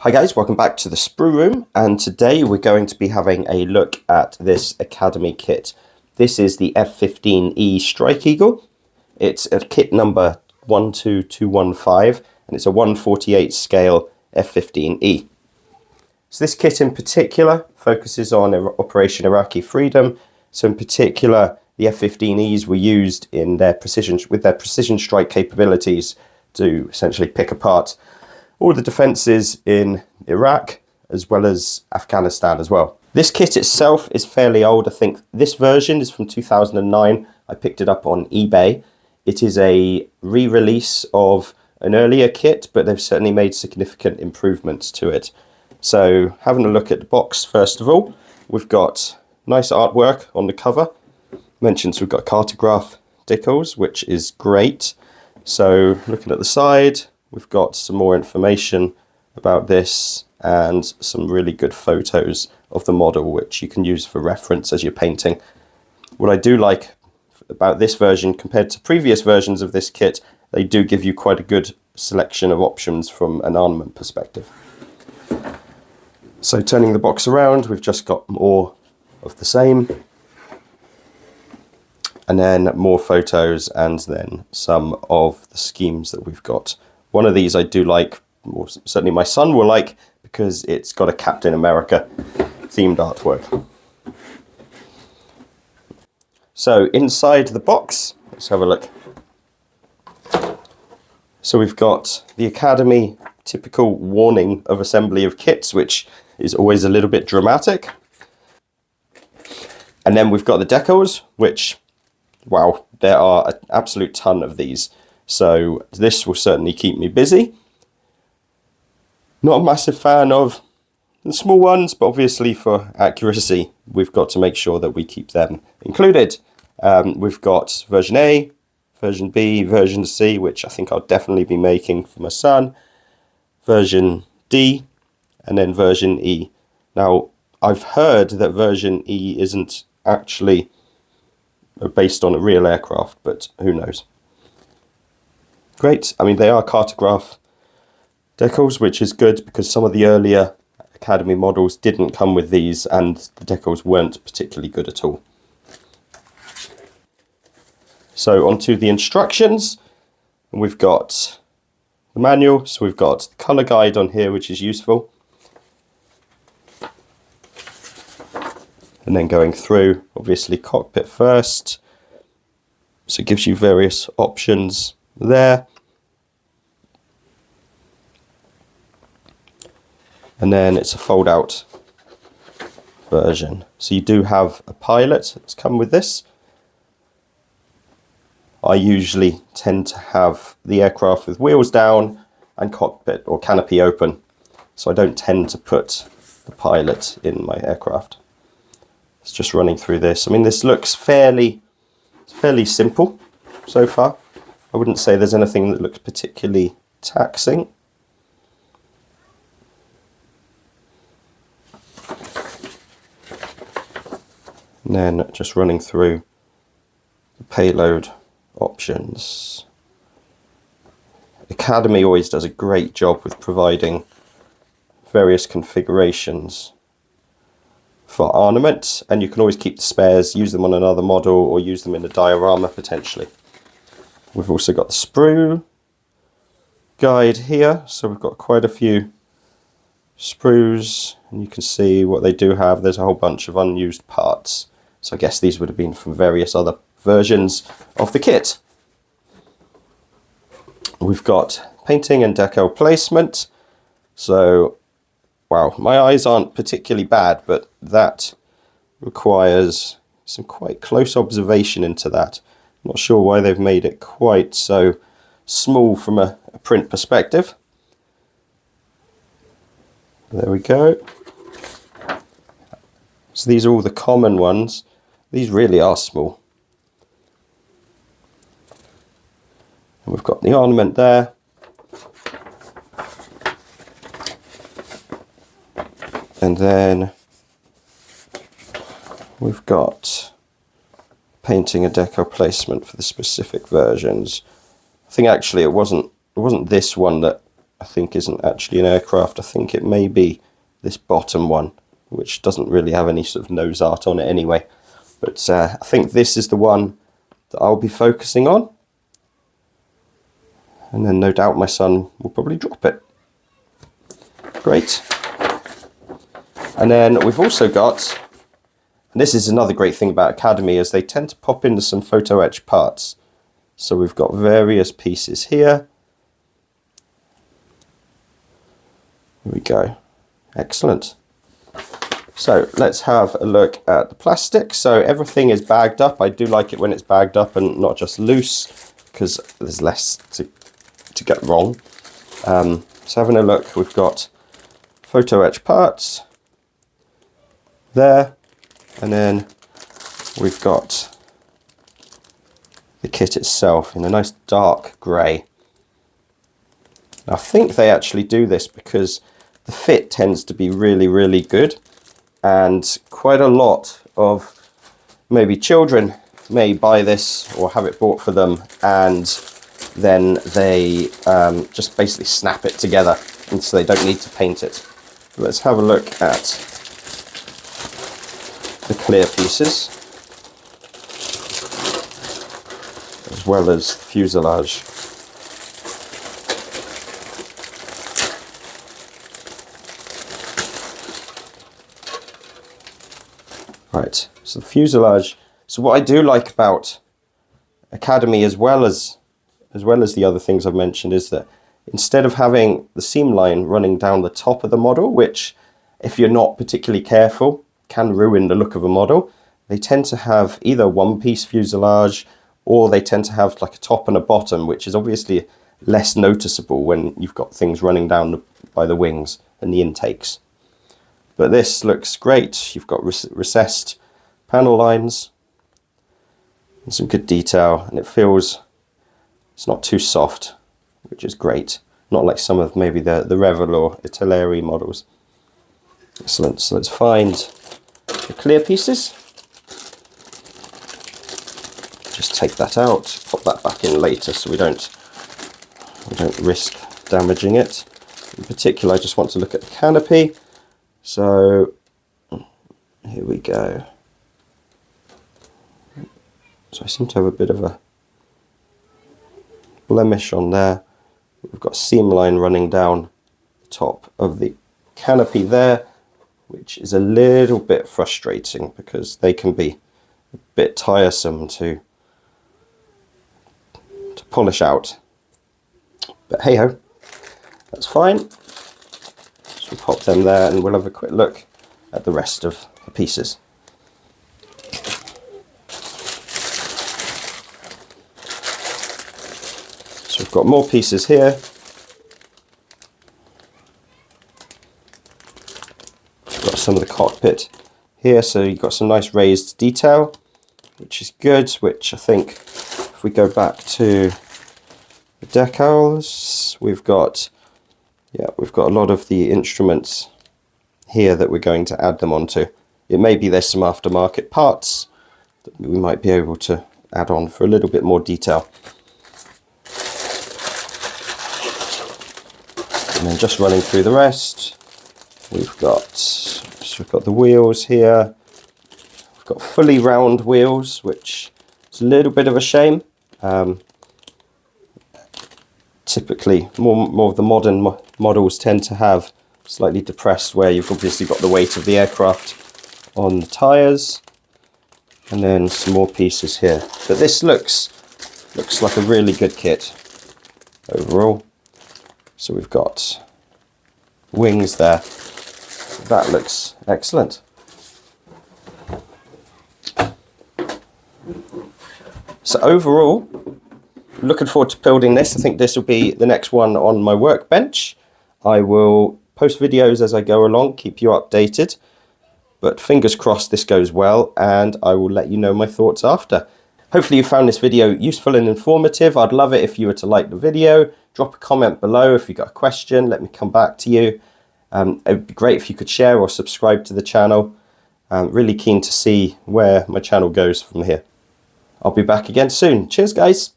Hi guys, welcome back to the Sprue room, and today we're going to be having a look at this Academy kit. This is the F-15E Strike Eagle. It's a kit number 12215 and it's a 1/48 scale F-15E. So this kit in particular focuses on Operation Iraqi Freedom. So in particular, the F-15Es were used in their precision strike capabilities to essentially pick apart all the defences in Iraq as well as Afghanistan as well. This kit itself is fairly old. I think this version is from 2009. I picked it up on eBay. It is a re-release of an earlier kit, but they've certainly made significant improvements to it. So having a look at the box first of all, we've got nice artwork on the cover. Mentions we've got cartograph decals, which is great. So looking at the side, we've got some more information about this and some really good photos of the model, which you can use for reference as you're painting. What I do like about this version compared to previous versions of this kit, they do give you quite a good selection of options from an armament perspective. So turning the box around, we've just got more of the same, and then more photos, and then some of the schemes that we've got. One of these I do like, or certainly my son will like, because it's got a Captain America themed artwork. So inside the box, let's have a look. So we've got the Academy typical warning of assembly of kits, which is always a little bit dramatic. And then we've got the decals, which, wow, there are an absolute ton of these. So this will certainly keep me busy. Not a massive fan of the small ones, but obviously for accuracy, we've got to make sure that we keep them included. We've got version A, version B, version C, which I think I'll definitely be making for my son, version D, and then version E. Now, I've heard that version E isn't actually based on a real aircraft, but who knows. Great. I mean, they are cartograph decals, which is good because some of the earlier Academy models didn't come with these and the decals weren't particularly good at all. So onto the instructions. We've got the manual, so we've got the colour guide on here, which is useful. And then going through, obviously cockpit first. So it gives you various options there. And then it's a fold out version. So you do have a pilot that's come with this. I usually tend to have the aircraft with wheels down and cockpit or canopy open. So I don't tend to put the pilot in my aircraft. It's just running through this. I mean, this looks fairly simple so far. I wouldn't say there's anything that looks particularly taxing. And then just running through the payload options. Academy always does a great job with providing various configurations for armament, and you can always keep the spares, use them on another model, or use them in a diorama potentially. We've also got the sprue guide here, so we've got quite a few sprues, and you can see what they do have. There's a whole bunch of unused parts, so I guess these would have been from various other versions of the kit. We've got painting and decal placement. So, wow, my eyes aren't particularly bad, but that requires some quite close observation into that. Not sure why they've made it quite so small from a print perspective. There we go. So these are all the common ones. These really are small. And we've got the ornament there. And then we've got painting and decal placement for the specific versions. I think actually it wasn't this one that I think isn't actually an aircraft. I think it may be this bottom one, which doesn't really have any sort of nose art on it anyway. But I think this is the one that I'll be focusing on. And then no doubt my son will probably drop it. Great. And then we've also got, and this is another great thing about Academy, is they tend to pop into some photo etch parts. So we've got various pieces here. Here we go. Excellent. So let's have a look at the plastic. So everything is bagged up. I do like it when it's bagged up and not just loose, because there's less to get wrong. So having a look, we've got photo etch parts there, and then we've got the kit itself in a nice dark grey. I think they actually do this because the fit tends to be really, really good, and quite a lot of maybe children may buy this or have it bought for them, and then they just basically snap it together, and so they don't need to paint it. Let's have a look at the clear pieces, as well as the fuselage. Right, so the fuselage. So what I do like about Academy, as well as the other things I've mentioned, is that instead of having the seam line running down the top of the model, which if you're not particularly careful can ruin the look of a model, they tend to have either one piece fuselage, or they tend to have like a top and a bottom, which is obviously less noticeable when you've got things running down by the wings and the intakes. But this looks great. You've got recessed panel lines and some good detail, and it feels, it's not too soft, which is great. Not like some of maybe the Revel or Italeri models. Excellent. So let's find the clear pieces. Just take that out, pop that back in later so we don't risk damaging it. In particular, I just want to look at the canopy. So here we go. So I seem to have a bit of a blemish on there. We've got a seam line running down the top of the canopy there, which is a little bit frustrating because they can be a bit tiresome to polish out. But hey ho, that's fine. So we'll pop them there and we'll have a quick look at the rest of the pieces. So we've got more pieces here. We've got some of the cockpit here, so you've got some nice raised detail, which is good, which I think if we go back to the decals, we've got a lot of the instruments here that we're going to add them onto. It may be there's some aftermarket parts that we might be able to add on for a little bit more detail. And then just running through the rest, we've got the wheels here. We've got fully round wheels, which is a little bit of a shame. Typically, more of the modern models tend to have slightly depressed, where you've obviously got the weight of the aircraft on the tyres, and then some more pieces here. But this looks like a really good kit overall. So we've got wings there. That looks excellent. So overall, looking forward to building this. I think this will be the next one on my workbench. I will post videos as I go along, keep you updated. But fingers crossed this goes well, and I will let you know my thoughts after. Hopefully you found this video useful and informative. I'd love it if you were to like the video. Drop a comment below if you've got a question. Let me come back to you. It would be great if you could share or subscribe to the channel. Really keen to see where my channel goes from here. I'll be back again soon. Cheers, guys.